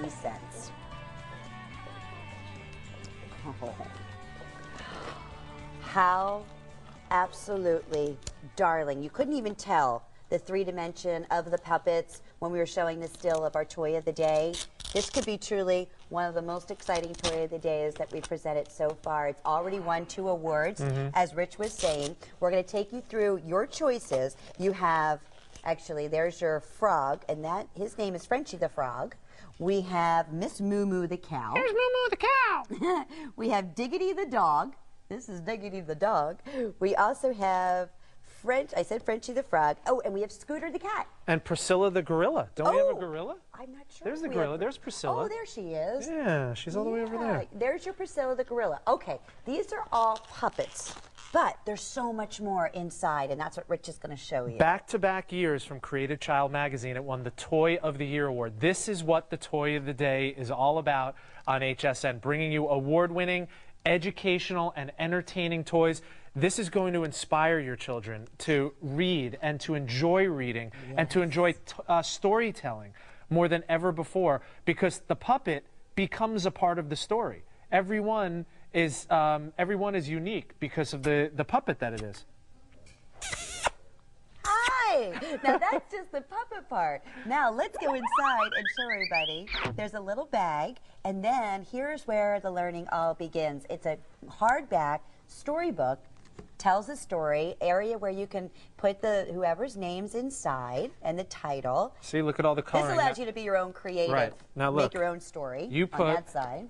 cents. Oh. How absolutely darling. You couldn't even tell the 3-dimension of the puppets when we were showing the still of our toy of the day. This could be truly one of the most exciting toy of the days that we've presented so far. It's already won 2 awards, as Rich was saying. We're going to take you through your choices. You have, actually, there's your frog, and that his name is Frenchie the Frog. We have Miss Moo Moo the cow. Here's Moo Moo the cow. We have Diggity the dog. This is Diggity the dog. We also have I said Frenchie the frog. Oh, and we have Scooter the cat. And Priscilla the gorilla. Don't we have a gorilla? I'm not sure. There's the gorilla. There's Priscilla. Oh, there she is. Yeah, she's all the way over there. There's your Priscilla the gorilla. Okay, these are all puppets, but there's so much more inside, and that's what Rich is going to show you. Back-to-back years from Creative Child Magazine, it won the Toy of the Year award. This is what the Toy of the Day is all about on HSN, bringing you award-winning, educational, and entertaining toys. This is going to inspire your children to read and to enjoy reading and to enjoy storytelling more than ever before, because the puppet becomes a part of the story. Everyone is unique because of the puppet that it is. Hi! Now that's just the puppet part. Now let's go inside and show everybody. There's a little bag, and then here's where the learning all begins. It's a hardback storybook. Tells a story, area where you can put whoever's names inside and the title. See, look at all the coloring. This allows you to be your own creative. Right. Now look. Make your own story you put, on that side.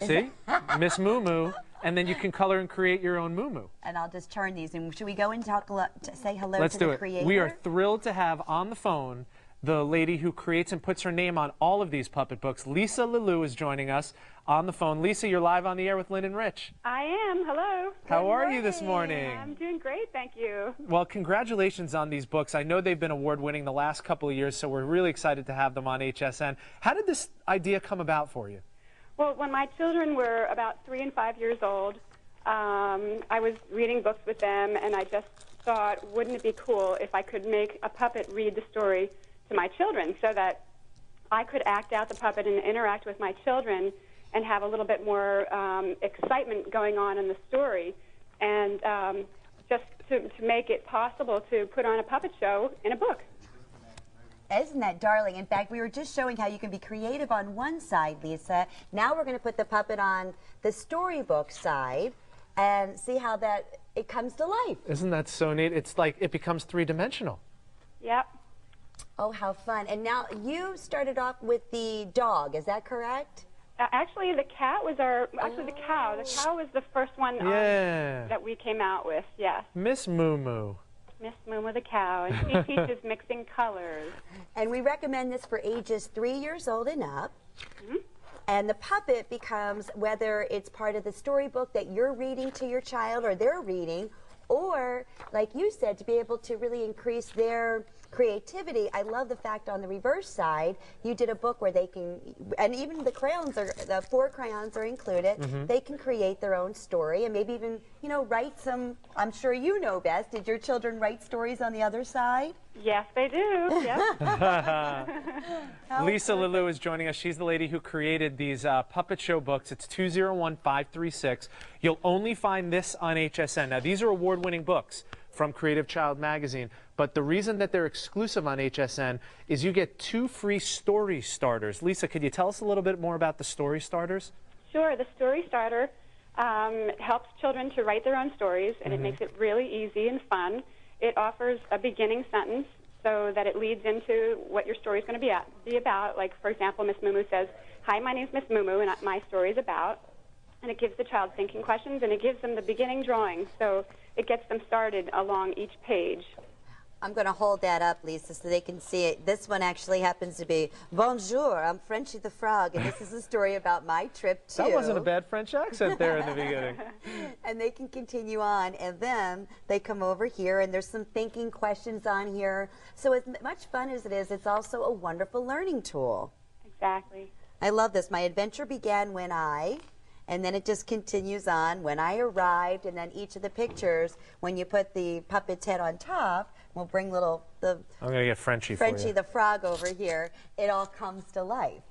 See? Miss Moo Moo, and then you can color and create your own Moo Moo. And I'll just turn these. And should we go and say hello Let's to do the it. creator? We are thrilled to have on the phone the lady who creates and puts her name on all of these puppet books. Lisa LeLeu is joining us on the phone. Lisa, you're live on the air with Lynn and Rich. I am. Hello. How are you this morning? I'm doing great, thank you. Well, congratulations on these books. I know they've been award-winning the last couple of years, so we're really excited to have them on HSN. How did this idea come about for you? Well, when my children were about 3 and 5 years old, I was reading books with them, and I just thought, wouldn't it be cool if I could make a puppet read the story to my children so that I could act out the puppet and interact with my children and have a little bit more excitement going on in the story, and just to make it possible to put on a puppet show in a book. Isn't that darling? In fact, we were just showing how you can be creative on one side, Lisa. Now we're going to put the puppet on the storybook side and see how it comes to life. Isn't that so neat? It's like it becomes 3-dimensional. Yep. Oh, how fun. And now you started off with the dog, is that correct? Actually, the cat was the cow. The cow was the first one that we came out with, yes. Miss Moo Moo. Miss Moo Moo the cow, and she teaches mixing colors. And we recommend this for ages 3 years old and up. And the puppet becomes, whether it's part of the storybook that you're reading to your child or they're reading, or, like you said, to be able to really increase their creativity. I love the fact on the reverse side, you did a book where they can, and even the 4 crayons are included, they can create their own story and maybe even, you know, write some, I'm sure you know best, did your children write stories on the other side? Yes, they do. Yep. Lisa LeLeu is joining us. She's the lady who created these puppet show books. It's 201536. You'll only find this on HSN. Now, these are award-winning books from Creative Child Magazine, but the reason that they're exclusive on HSN is you get 2 free story starters. Lisa, could you tell us a little bit more about the story starters? Sure. The story starter helps children to write their own stories, and it makes it really easy and fun. It offers a beginning sentence so that it leads into what your story is going to be about. Like, for example, Miss Moo Moo says, "Hi, my name's Miss Moo Moo, and my story is about." And it gives the child thinking questions, and it gives them the beginning drawing. So it gets them started along each page. I'm going to hold that up, Lisa, so they can see it. This one actually happens to be, "Bonjour, I'm Frenchie the Frog, and this is a story about my trip to..." That wasn't a bad French accent there in the beginning. And they can continue on, and then they come over here, and there's some thinking questions on here. So as much fun as it is, it's also a wonderful learning tool. Exactly. I love this. My adventure began when and then it just continues on, when I arrived, and then each of the pictures, when you put the puppet's head on top, we'll bring I'm going to get Frenchie for you. Frenchie the frog over here, it all comes to life.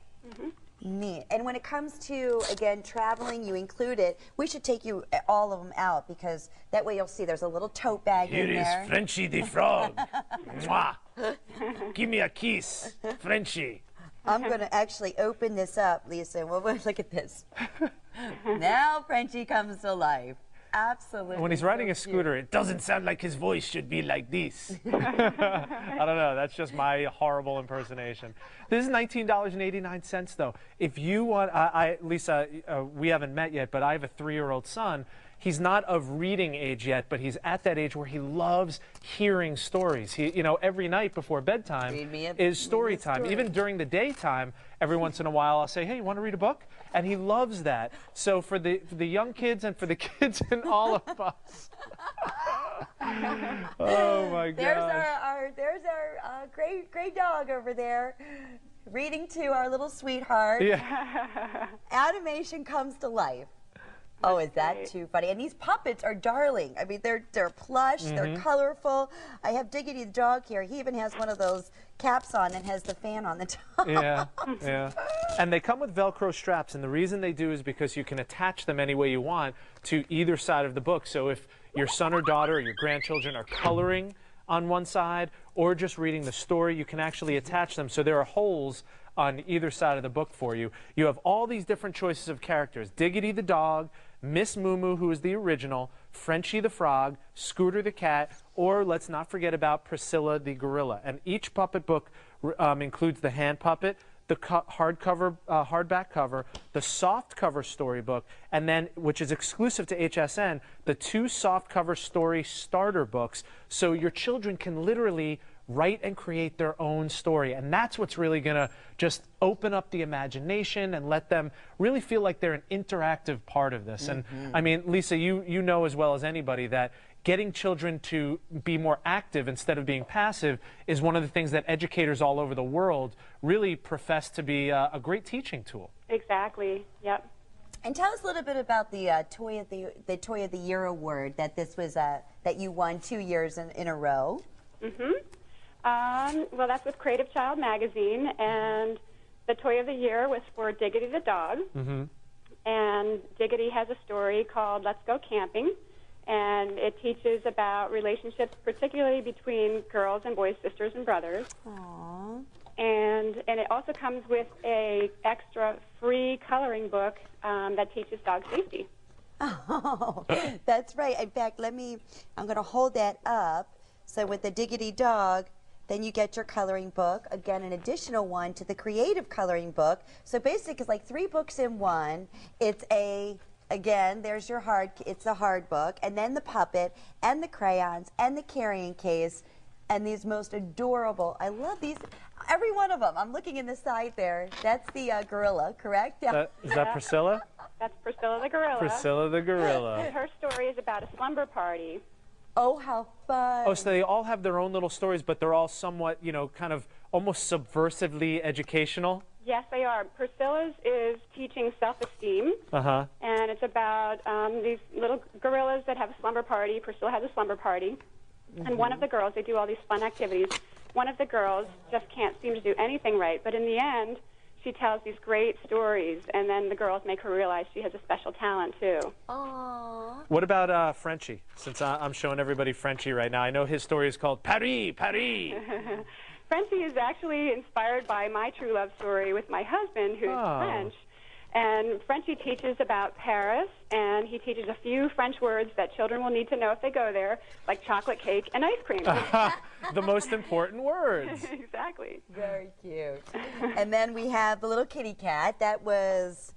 Neat. And when it comes to, again, traveling, you include it. We should take you all of them out because that way you'll see there's a little tote bag in there. Here is Frenchie the Frog. Mwah. Give me a kiss, Frenchie. I'm going to actually open this up, Lisa, and we'll look at this. Now Frenchie comes to life. Absolutely. When he's riding a scooter, it doesn't sound like his voice should be like this. I don't know. That's just my horrible impersonation. This is $19.89, though. If you want, Lisa, we haven't met yet, but I have a 3-year-old son. He's not of reading age yet, but he's at that age where he loves hearing stories. He, you know, every night before bedtime is story time. Even during the daytime, every once in a while, I'll say, hey, you want to read a book? And he loves that. So for the young kids and for the kids in all of us. Oh, my gosh. There's our great dog over there reading to our little sweetheart. Yeah. Animation comes to life. Oh, is that too funny? And these puppets are darling. I mean, they're plush, they're colorful. I have Diggity the dog here. He even has one of those caps on and has the fan on the top. Yeah, yeah. And they come with Velcro straps, and the reason they do is because you can attach them any way you want to either side of the book. So if your son or daughter or your grandchildren are coloring on one side or just reading the story, you can actually attach them so there are holes on either side of the book for you. You have all these different choices of characters. Diggity the dog, Miss Moo Moo, who is the original, Frenchie the frog, Scooter the cat, or let's not forget about Priscilla the gorilla. And each puppet book includes the hand puppet, the hardback cover, the soft cover storybook, and then, which is exclusive to HSN, the 2 soft cover story starter books, so your children can literally write and create their own story. And that's what's really going to just open up the imagination and let them really feel like they're an interactive part of this. And I mean, Lisa, you know as well as anybody that getting children to be more active instead of being passive is one of the things that educators all over the world really profess to be a great teaching tool. Exactly. Yep. And tell us a little bit about the Toy of the Year award that this was that you won 2 years in a row. Well, that's with Creative Child Magazine, and the Toy of the Year was for Diggity the dog. And Diggity has a story called Let's Go Camping, and it teaches about relationships, particularly between girls and boys, sisters and brothers. Aww. And it also comes with a extra free coloring book that teaches dog safety. Oh, that's right. In fact, I'm going to hold that up. So with the Diggity dog, then you get your coloring book, again, an additional one to the creative coloring book. So basically, it's like 3 books in one. It's again, there's your it's the hard book, and then the puppet, and the crayons, and the carrying case, and these most adorable, I love these, every one of them. I'm looking in the side there. That's the gorilla, correct? Yeah. Is that Priscilla? That's Priscilla the gorilla. Priscilla the gorilla. Her story is about a slumber party. Oh, how fun. Oh, so they all have their own little stories, but they're all somewhat, you know, kind of almost subversively educational? Yes, they are. Priscilla's is teaching self-esteem. And it's about these little gorillas that have a slumber party. Priscilla has a slumber party. And one of the girls, they do all these fun activities. One of the girls just can't seem to do anything right. But in the end, she tells these great stories, and then the girls make her realize she has a special talent, too. Aww. What about Frenchie? Since I'm showing everybody Frenchie right now. I know his story is called Paris, Paris. Frenchie is actually inspired by my true love story with my husband, who's French. And Frenchie teaches about Paris, and he teaches a few French words that children will need to know if they go there, like chocolate cake and ice cream. The most important words. Exactly. Very cute. And then we have the little kitty cat. That was,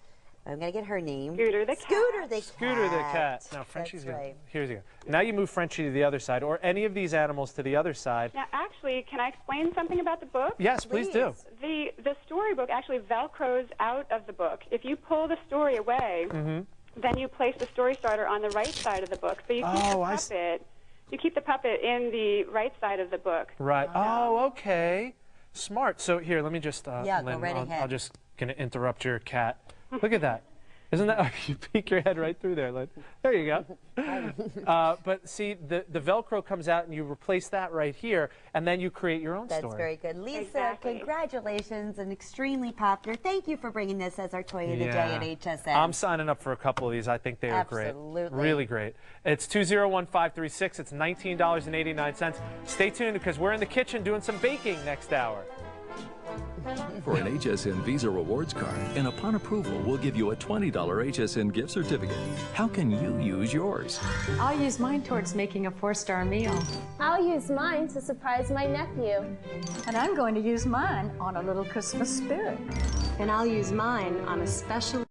I'm going to get her name. Scooter the cat. Scooter the cat. Scooter the cat. Now, Frenchie's That's right. Here you go. Now you move Frenchie to the other side, or any of these animals to the other side. Now, actually, can I explain something about the book? Yes, please do. The storybook actually velcros out of the book. If you pull the story away, then you place the story starter on the right side of the book. So you keep the puppet. You keep the puppet in the right side of the book. Right. Oh, okay. Smart. So here, let me just. Yeah, Lynn, go right ahead. I'm just gonna interrupt your cat. Look at that. Isn't that, you peek your head right through there, Lynn. There you go. But see, the Velcro comes out and you replace that right here, and then you create your own story. That's very good. Lisa, Exactly. congratulations, and extremely popular. Thank you for bringing this as our toy of the day at HSN. I'm signing up for a couple of these. I think they are great. Absolutely. Really great. It's 201-536. It's $19.89. Stay tuned because we're in the kitchen doing some baking next hour. For an HSN Visa Rewards card, and upon approval, we'll give you a $20 HSN gift certificate. How can you use yours? I'll use mine towards making a 4-star meal. I'll use mine to surprise my nephew. And I'm going to use mine on a little Christmas spirit. And I'll use mine on a special